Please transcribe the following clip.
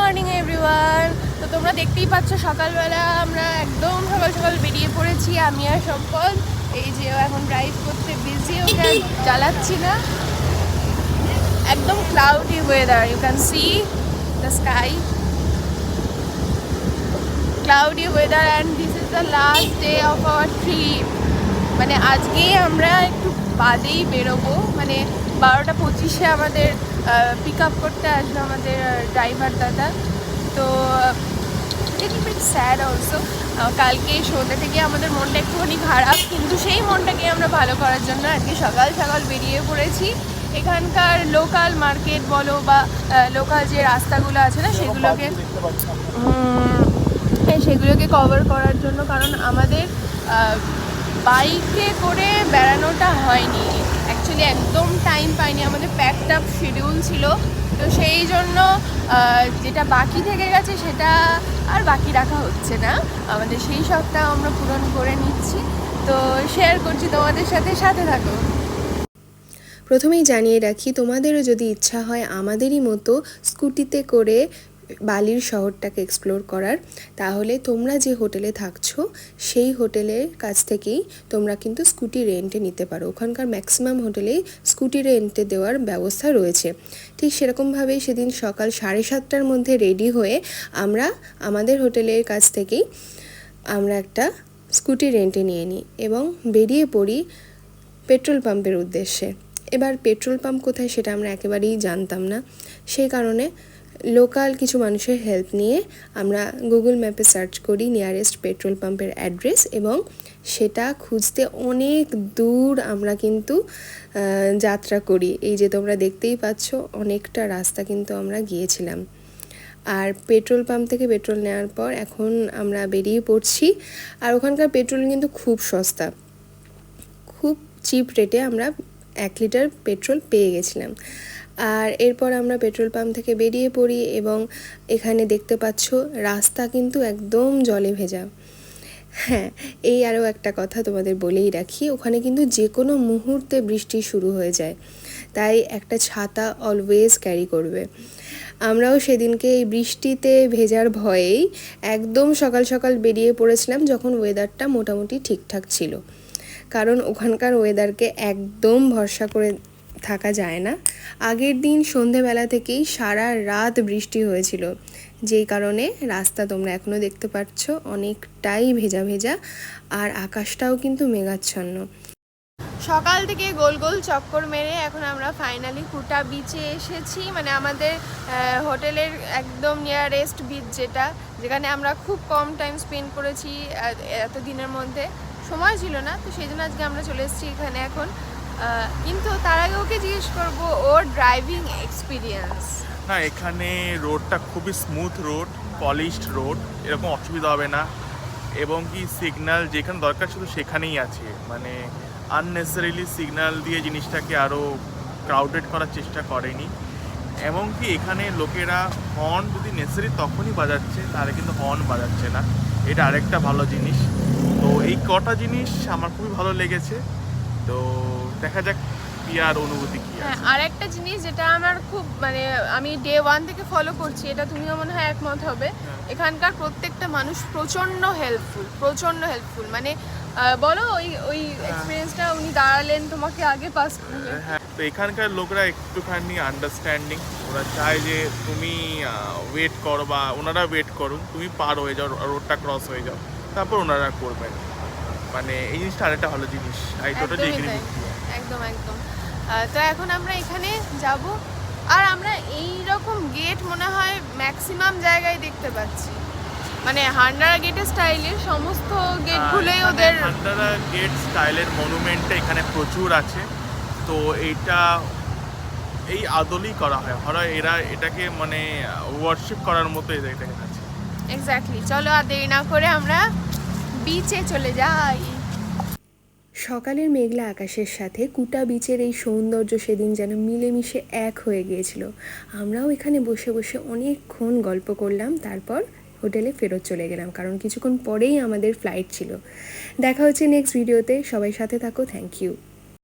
Morning everyone. তো তোমরা দেখতেই পাচ্ছ সকালবেলা আমরা একদম সকাল সকাল বেরিয়ে পড়েছি, আমি আর সম্পদ। এই যে এখন ড্রাইভ করতে বিজি, ওকে জ্বালাচ্ছি না। একদম cloudy weather, you can see the sky, cloudy weather and this is the last day of our trip. মানে আজকেই আমরা একটু বাদেই বেরোবো, মানে 12:25 আমাদের পিক আপ করতে আসবে আমাদের ড্রাইভার দাদা। তো লিটল বিট স্যাড অলসো, কালকে সন্ধ্যা থেকে আমাদের মনটা একটুখানি খারাপ, কিন্তু সেই মনটাকে আমরা ভালো করার জন্য আজকে সকাল সকাল বেরিয়ে পড়েছি। এখানকার লোকাল মার্কেট বলো বা লোকাল যে রাস্তাগুলো আছে না সেগুলোকে কভার করার জন্য, কারণ আমাদের বাইকে করে বেড়ানোটা হয়নি অ্যাকচুয়ালি, একদম টাইম পাইনি, আমাদের প্যাকড আপ শিডিউল ছিল। তো সেই জন্য যেটা বাকি থেকে গেছে সেটা আর বাকি রাখা হচ্ছে না, আমাদের সেই সবটা আমরা পূরণ করে নিচ্ছি। তো শেয়ার করছি তোমাদের সাথে, সাথে থাকো। প্রথমেই জানিয়ে রাখি, তোমাদেরও যদি ইচ্ছা হয় আমাদেরই মতো স্কুটিতে করে বালির শহরটাকে এক্সপ্লোর করার, তাহলে তোমরা যে হোটেলে থাকছো সেই হোটেলের কাছ থেকেই তোমরা কিন্তু স্কুটি রেন্টে নিতে পারো। ওখানকার ম্যাক্সিমাম হোটেলেই স্কুটি রেন্টে দেওয়ার ব্যবস্থা রয়েছে। ঠিক সেরকমভাবেই সেদিন সকাল 7:30টার মধ্যে রেডি হয়ে আমরা আমাদের হোটেলের কাছ থেকেই আমরা একটা স্কুটি রেন্টে নিয়ে নিই এবং বেরিয়ে পড়ি পেট্রোল পাম্পের উদ্দেশ্যে। এবার পেট্রোল পাম্প কোথায় সেটা আমরা একেবারেই জানতাম না, সেই কারণে লোকাল কিছু মানুষের হেল্প নিয়ে আমরা গুগল ম্যাপে সার্চ করি নিয়ারেস্ট পেট্রোল পাম্পের অ্যাড্রেস, এবং সেটা খুঁজতে অনেক দূর আমরা কিন্তু যাত্রা করি। এই যে তোমরা দেখতেই পাচ্ছ, অনেকটা রাস্তা কিন্তু আমরা গিয়েছিলাম। আর পেট্রোল পাম্প থেকে পেট্রোল নেওয়ার পর এখন আমরা বেরিয়ে পড়ছি। আর ওখানকার পেট্রোল কিন্তু খুব সস্তা, খুব চিপ রেটে আমরা 1 লিটার পেট্রোল পেয়ে গেছিলাম। আর এরপর আমরা পেট্রোল পাম্প থেকে বেরিয়ে পড়ি এবং এখানে দেখতে পাচ্ছ রাস্তা কিন্তু একদম জলে ভেজা। হ্যাঁ, এই আরও একটা কথা তোমাদের বলেই রাখি, ওখানে কিন্তু যে কোনো মুহূর্তে বৃষ্টি শুরু হয়ে যায়, তাই একটা ছাতা অলওয়েজ ক্যারি করবে। আমরাও সেদিনকে এই বৃষ্টিতে ভেজার ভয়েই একদম সকাল সকাল বেরিয়ে পড়েছিলাম, যখন ওয়েদারটা মোটামুটি ঠিকঠাক ছিল, কারণ ওখানকার ওয়েদারকে একদম ভরসা করে থাকা যায় না। আগের দিন সন্ধেবেলা থেকেই সারা রাত বৃষ্টি হয়েছিল, যেই কারণে রাস্তা তোমরা এখনও দেখতে পাচ্ছ অনেকটাই ভেজা ভেজা, আর আকাশটাও কিন্তু মেঘাচ্ছন্ন। সকাল থেকে গোল গোল চক্কর মেরে এখন আমরা ফাইনালি কুটা বিচে এসেছি, মানে আমাদের হোটেলের একদম নিয়ারেস্ট বিচ, যেখানে আমরা খুব কম টাইম স্পেন্ড করেছি এত দিনের মধ্যে, সময় ছিল না, তো সেই জন্য আজকে আমরা চলে এসেছি এখানে এখন। কিন্তু তার আগে ওকে জিজ্ঞেস করবো ওর ড্রাইভিং এক্সপিরিয়েন্স। না, এখানে রোডটা খুবই স্মুথ রোড, পলিশড রোড, এরকম অসুবিধা হবে না। এবং কি সিগন্যাল যেখানে দরকার শুধু সেখানেই আছে, মানে আননেসেসারিলি সিগন্যাল দিয়ে জিনিসটাকে আরও ক্রাউডেড করার চেষ্টা করেনি। এবং কি এখানে লোকেরা হর্ন যদি নেসেসারি তখনই বাজাচ্ছে, তাহলে কিন্তু হর্ন বাজাচ্ছে না, এটা আরেকটা ভালো জিনিস। তো এই কটা জিনিস আমার খুবই ভালো লেগেছে। তো দেখা যাক পিয়ার অনুভূতি কি। হ্যাঁ, আর একটা জিনিস যেটা আমার খুব, মানে আমি ডে 1 থেকে ফলো করছি, এটা তুমিও মনে হয় একমত হবে, এখানকার প্রত্যেকটা মানুষ প্রচণ্ড হেল্পফুল, মানে বলো ওই এক্সপিরিয়েন্সটা উনি দাঁড়ালেন তোমাকে আগে পাস করবে। হ্যাঁ, তো এখানকার লোকরা একটুখানি আন্ডারস্ট্যান্ডিং, ওরা চায় যে তুমি ওয়েট করো বা ওনারা ওয়েট করুন, তুমি পার হয়ে যাও, রোডটা ক্রস হয়ে যাও, তারপর ওনারা করবেন। মানে এই জিনিসটা আরেকটা ভালো জিনিস, এই টোটালি এগ্রি। একদম। তো এখন আমরা এখানে যাব, আর আমরা এই রকম গেট মনে হয় ম্যাক্সিমাম জায়গায় দেখতে পাচ্ছি, মানে হান্ডারা গেটের স্টাইলের সমস্ত গেটগুলোই ওদের হান্ডারা গেট স্টাইলের মনুমেন্টটা এখানে প্রচুর আছে। তো এইটা এই আদলেই করা হয়, এরা এটাকে মানে ওয়ার্শিপ করার মতো এটাকে আছে। এক্স্যাক্টলি। চলো আর দেরি না করে আমরা বিচে চলে যাই। সকালের মেঘলা আকাশের সাথে কুটা বিচের এই সৌন্দর্য সেদিন যেন মিলেমিশে এক হয়ে গিয়েছিল। আমরাও এখানে বসে বসে অনেকক্ষণ গল্প করলাম, তারপর হোটেলে ফেরত চলে গেলাম, কারণ কিছুক্ষণ পরেই আমাদের ফ্লাইট ছিল। দেখা হচ্ছে নেক্সট ভিডিওতে, সবাই সাথে থাকো, থ্যাংক ইউ।